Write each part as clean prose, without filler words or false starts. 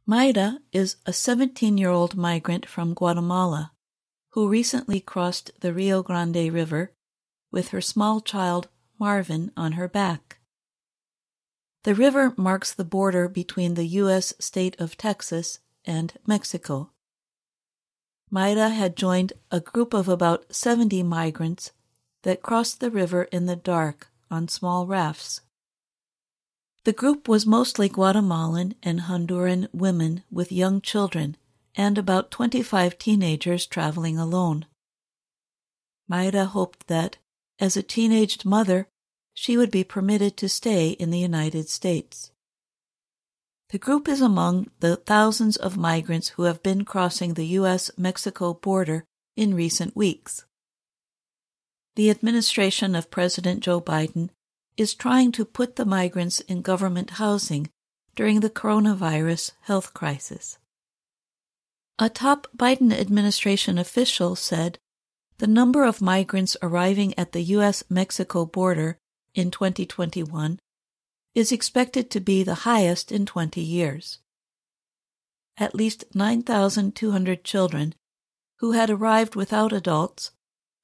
Mayra is a 17-year-old migrant from Guatemala who recently crossed the Rio Grande River with her small child Marvin on her back. The river marks the border between the U.S. state of Texas and Mexico. Mayra had joined a group of about 70 migrants that crossed the river in the dark on small rafts. The group was mostly Guatemalan and Honduran women with young children and about 25 teenagers traveling alone. Mayra hoped that, as a teenaged mother, she would be permitted to stay in the United States. The group is among the thousands of migrants who have been crossing the U.S.-Mexico border in recent weeks. The administration of President Joe Biden is trying to put the migrants in government housing during the coronavirus health crisis. A top Biden administration official said the number of migrants arriving at the U.S.-Mexico border in 2021 is expected to be the highest in 20 years. At least 9,200 children who had arrived without adults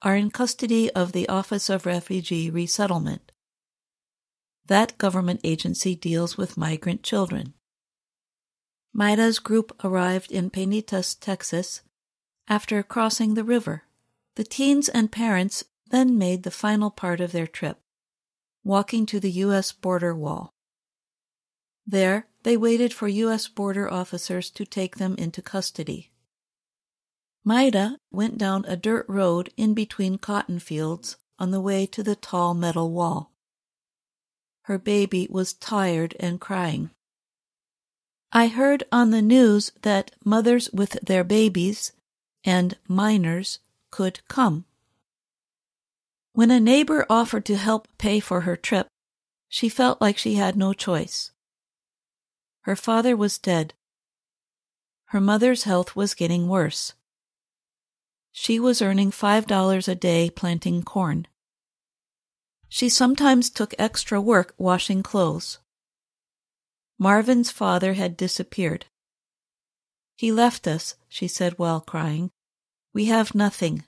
are in custody of the Office of Refugee Resettlement. That government agency deals with migrant children. Mayra's group arrived in Penitas, Texas, after crossing the river. The teens and parents then made the final part of their trip, walking to the U.S. border wall. There, they waited for U.S. border officers to take them into custody. Mayra went down a dirt road in between cotton fields on the way to the tall metal wall. Her baby was tired and crying. I heard on the news that mothers with their babies and minors could come. When a neighbor offered to help pay for her trip, she felt like she had no choice. Her father was dead. Her mother's health was getting worse. She was earning $5 a day planting corn. She sometimes took extra work washing clothes. Marvin's father had disappeared. He left us, she said while crying. We have nothing.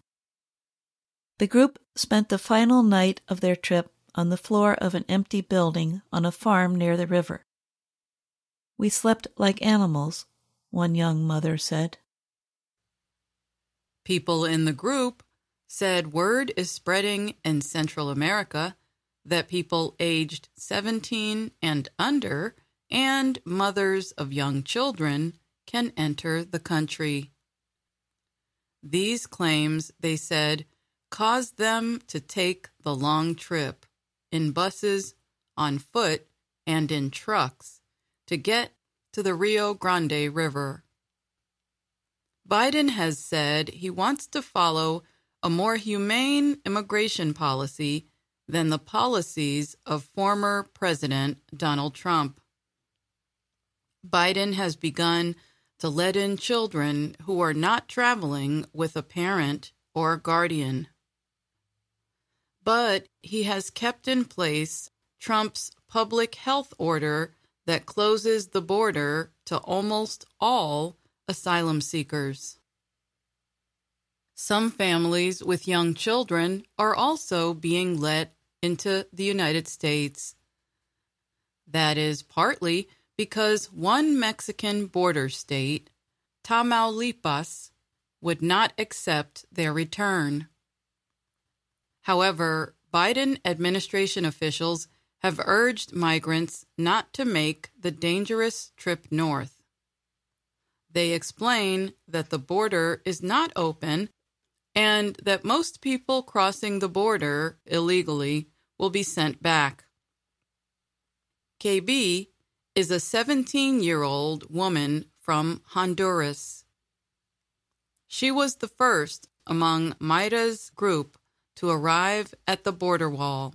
The group spent the final night of their trip on the floor of an empty building on a farm near the river. We slept like animals, one young mother said. People in the group said word is spreading in Central America that people aged 17 and under and mothers of young children can enter the country. These claims, they said, caused them to take the long trip in buses, on foot, and in trucks to get to the Rio Grande River. Biden has said he wants to follow a more humane immigration policy than the policies of former President Donald Trump. Biden has begun to let in children who are not traveling with a parent or guardian. But he has kept in place Trump's public health order that closes the border to almost all asylum seekers. Some families with young children are also being let into the United States. That is partly because one Mexican border state, Tamaulipas, would not accept their return. However, Biden administration officials have urged migrants not to make the dangerous trip north. They explain that the border is not open and that most people crossing the border illegally will be sent back. KB is a 17-year-old woman from Honduras. She was the first among Mayra's group to arrive at the border wall.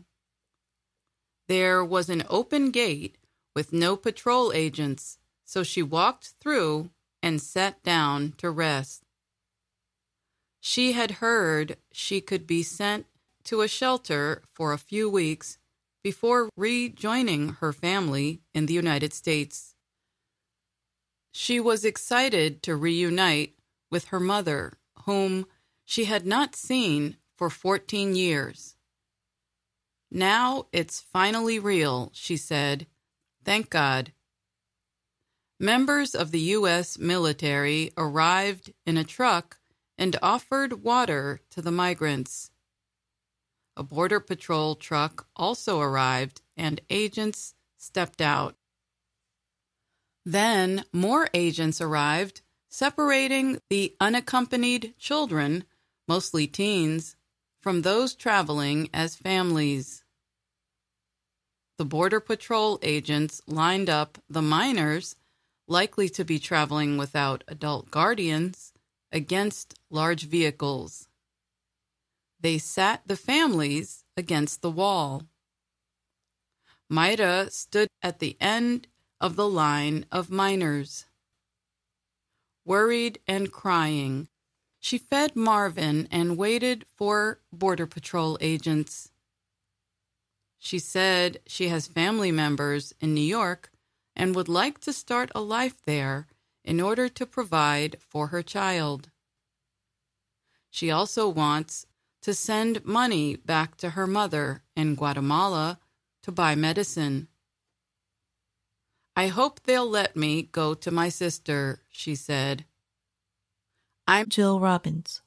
There was an open gate with no patrol agents, so she walked through and sat down to rest. She had heard she could be sent to a shelter for a few weeks before rejoining her family in the United States. She was excited to reunite with her mother, whom she had not seen for 14 years. "Now it's finally real," she said. "Thank God." Members of the U.S. military arrived in a truck and offered water to the migrants. A Border Patrol truck also arrived, and agents stepped out. Then more agents arrived, separating the unaccompanied children, mostly teens, from those traveling as families. The Border Patrol agents lined up the minors, likely to be traveling without adult guardians, against large vehicles. They sat the families against the wall. Mayra stood at the end of the line of minors. Worried and crying, she fed Marvin and waited for Border Patrol agents. She said she has family members in New York and would like to start a life there in order to provide for her child. She also wants to send money back to her mother in Guatemala to buy medicine. "I hope they'll let me go to my sister," she said. I'm Jill Robbins.